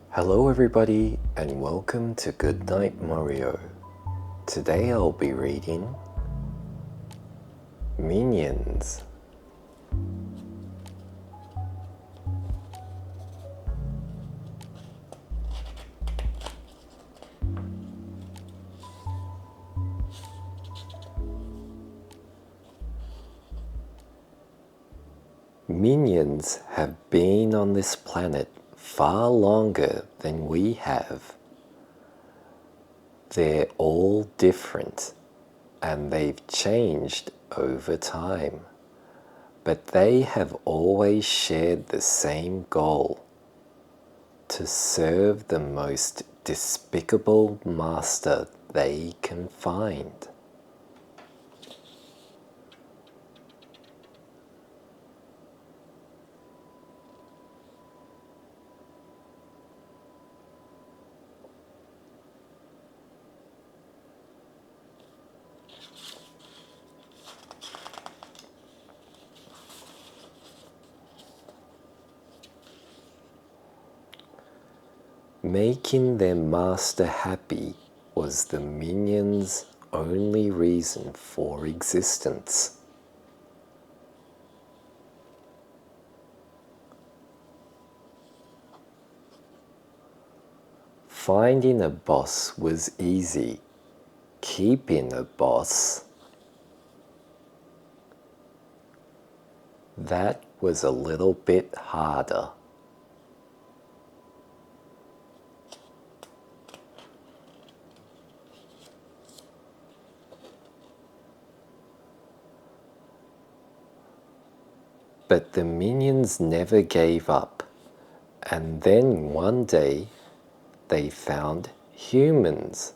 Hello everybody and welcome to Goodnight Morio. Today I'll be reading Minions. Minions have been on this planet far longer than we have. They're all different and they've changed over time, but they have always shared the same goal: to serve the most despicable master they can find. Making their master happy was the minions' only reason for existence. Finding a boss was easy. Keeping a boss, that was a little bit harder. But the minions never gave up, and then one day they found humans.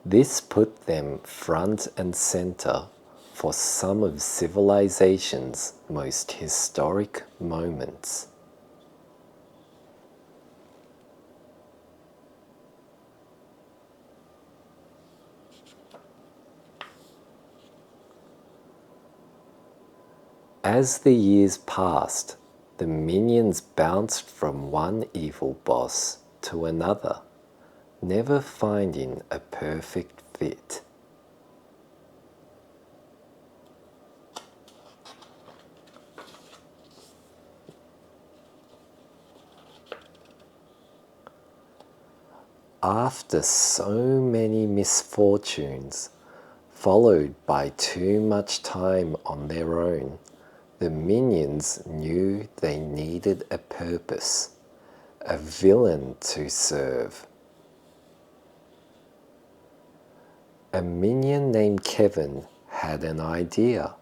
This put them front and center for some of civilization's most historic moments. As the years passed, the minions bounced from one evil boss to another, never finding a perfect fit. After so many misfortunes, followed by too much time on their own, the minions knew they needed a purpose, a villain to serve. A minion named Kevin had an idea.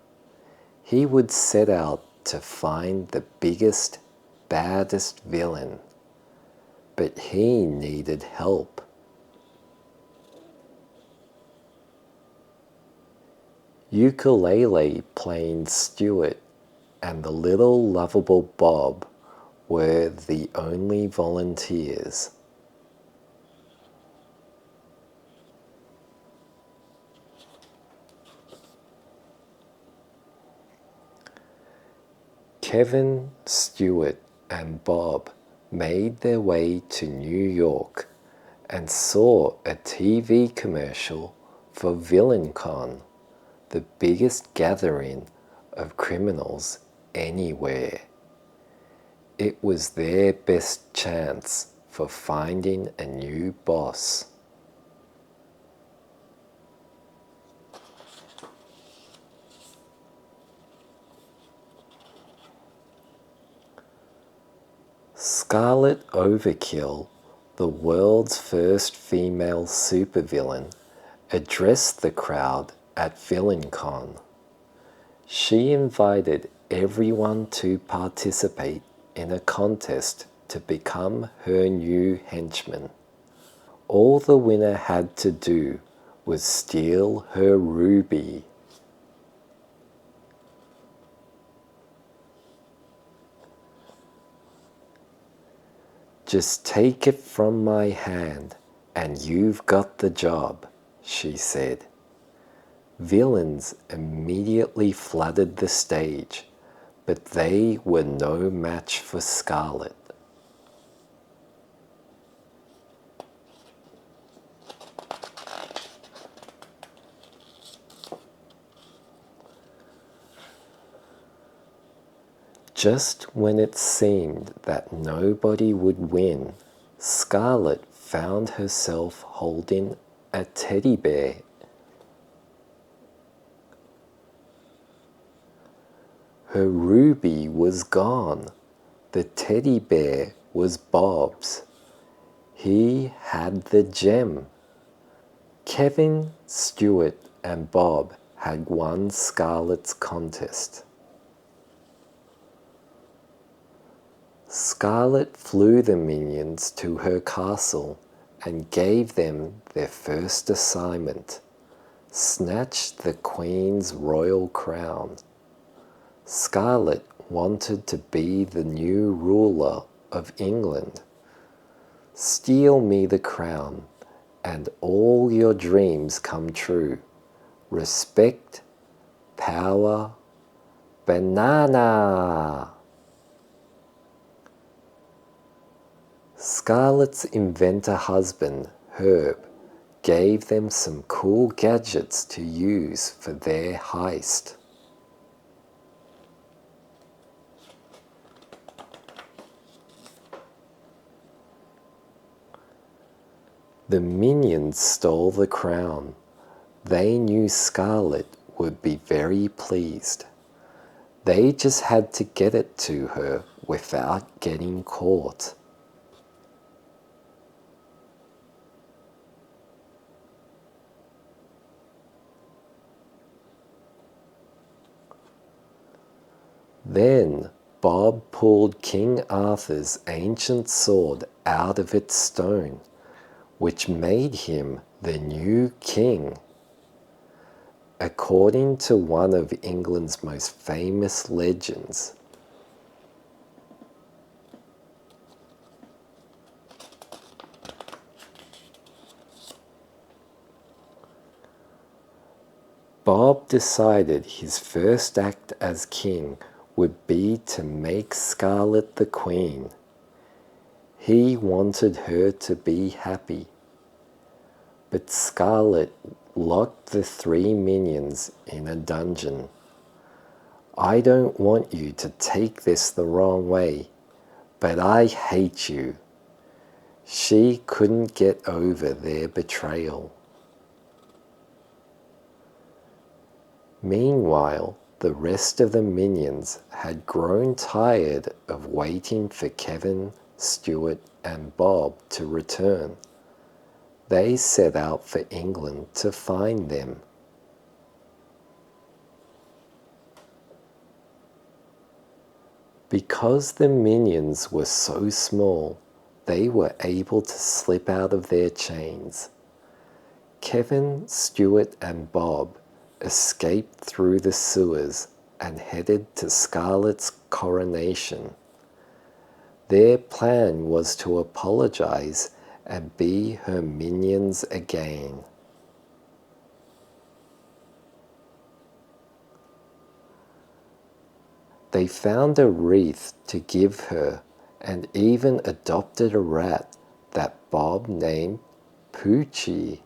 He would set out to find the biggest, baddest villain, but he needed help. Ukulele playing Stuart and the little lovable Bob were the only volunteers. Kevin, Stuart, and Bob made their way to New York and saw a TV commercial for VillainCon, the biggest gathering of criminals anywhere. It was their best chance for finding a new boss. Scarlet Overkill, the world's first female supervillain, addressed the crowd at VillainCon. She invited everyone to participate in a contest to become her new henchman. All the winner had to do was steal her ruby. "Just take it from my hand and you've got the job," she said. Villains immediately flooded the stage, but they were no match for Scarlet. Just when it seemed that nobody would win, Scarlet found herself holding a teddy bear. Her ruby was gone. The teddy bear was Bob's. He had the gem. Kevin, Stuart, and Bob had won Scarlet's contest. Scarlet flew the minions to her castle and gave them their first assignment: snatch the Queen's royal crown. Scarlet wanted to be the new ruler of England. Steal me the crown, and all your dreams come true. Respect, power, banana! Scarlet's inventor husband, Herb, gave them some cool gadgets to use for their heist. The minions stole the crown. They knew Scarlet would be very pleased. They just had to get it to her without getting caught. Then Bob pulled King Arthur's ancient sword out of its stone, which made him the new king. According to one of England's most famous legends, Bob decided his first act as king would be to make Scarlet the queen. He wanted her to be happy. But Scarlet locked the three minions in a dungeon. I don't want you to take this the wrong way, but I hate you. She couldn't get over their betrayal. Meanwhile, the rest of the minions had grown tired of waiting for Kevin, Stuart, and Bob to return. They set out for England to find them. Because the minions were so small, they were able to slip out of their chains. Kevin, Stuart, and Bob escaped through the sewers and headed to Scarlet's coronation. Their plan was to apologize and be her minions again. They found a wreath to give her and even adopted a rat that Bob named Poochie.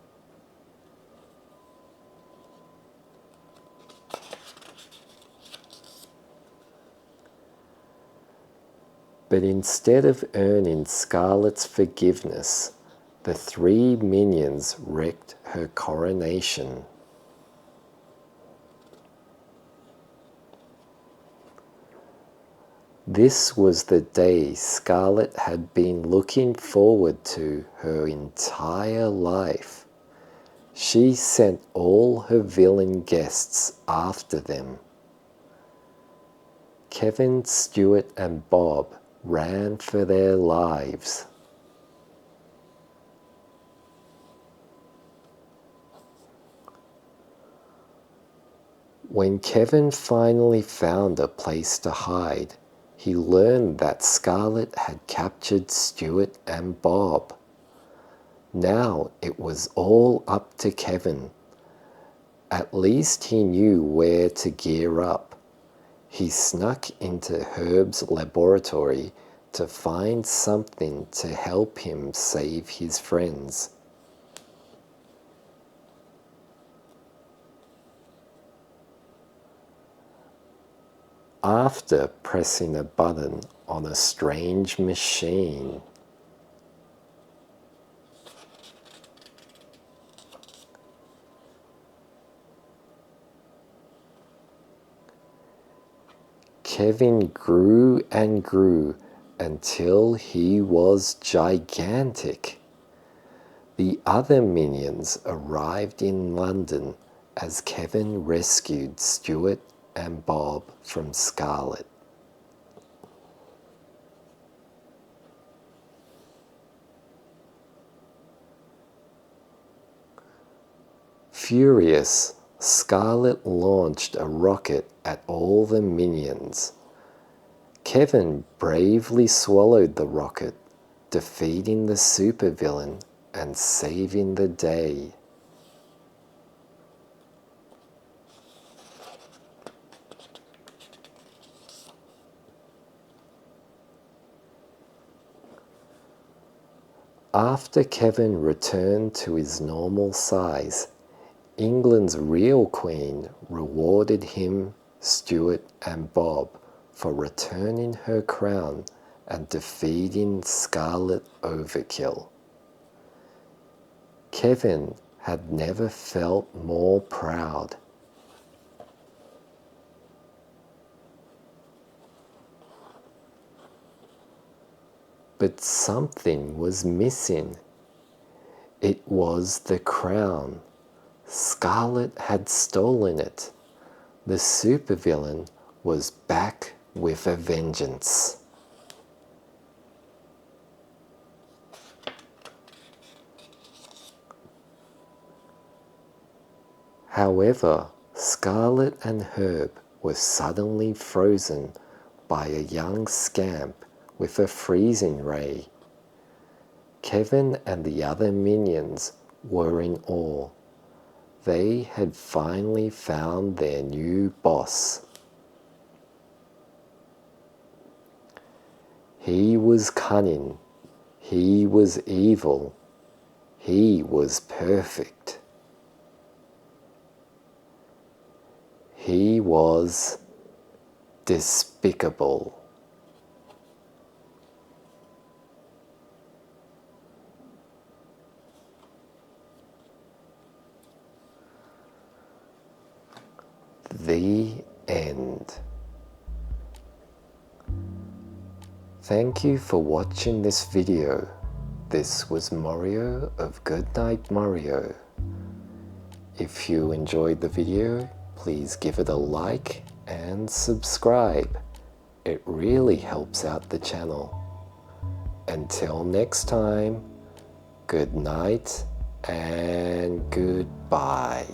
But instead of earning Scarlet's forgiveness, the three minions wrecked her coronation. This was the day Scarlet had been looking forward to her entire life. She sent all her villain guests after them. Kevin, Stuart, and Bob ran for their lives. When Kevin finally found a place to hide, he learned that Scarlet had captured Stuart and Bob. Now it was all up to Kevin. At least he knew where to gear up. he snuck into Herb's laboratory to find something to help him save his friends. After pressing a button on a strange machine, Kevin grew and grew until he was gigantic. The other minions arrived in London as Kevin rescued Stuart and Bob from Scarlet. Furious, Scarlet launched a rocket at all the minions. Kevin bravely swallowed the rocket, defeating the supervillain and saving the day. After Kevin returned to his normal size, England's real queen rewarded him, Stuart, and Bob for returning her crown and defeating Scarlet Overkill. Kevin had never felt more proud. But something was missing. It was the crown. Scarlet had stolen it. The supervillain was back with a vengeance. However, Scarlet and Herb were suddenly frozen by a young scamp with a freezing ray. Kevin and the other minions were in awe. They had finally found their new boss. He was cunning. He was evil. He was perfect. He was despicable. The end. Thank you for watching this video. This was Morio of Goodnight Morio. If you enjoyed the video, please give it a like and subscribe. It really helps out the channel. Until next time, good night and goodbye.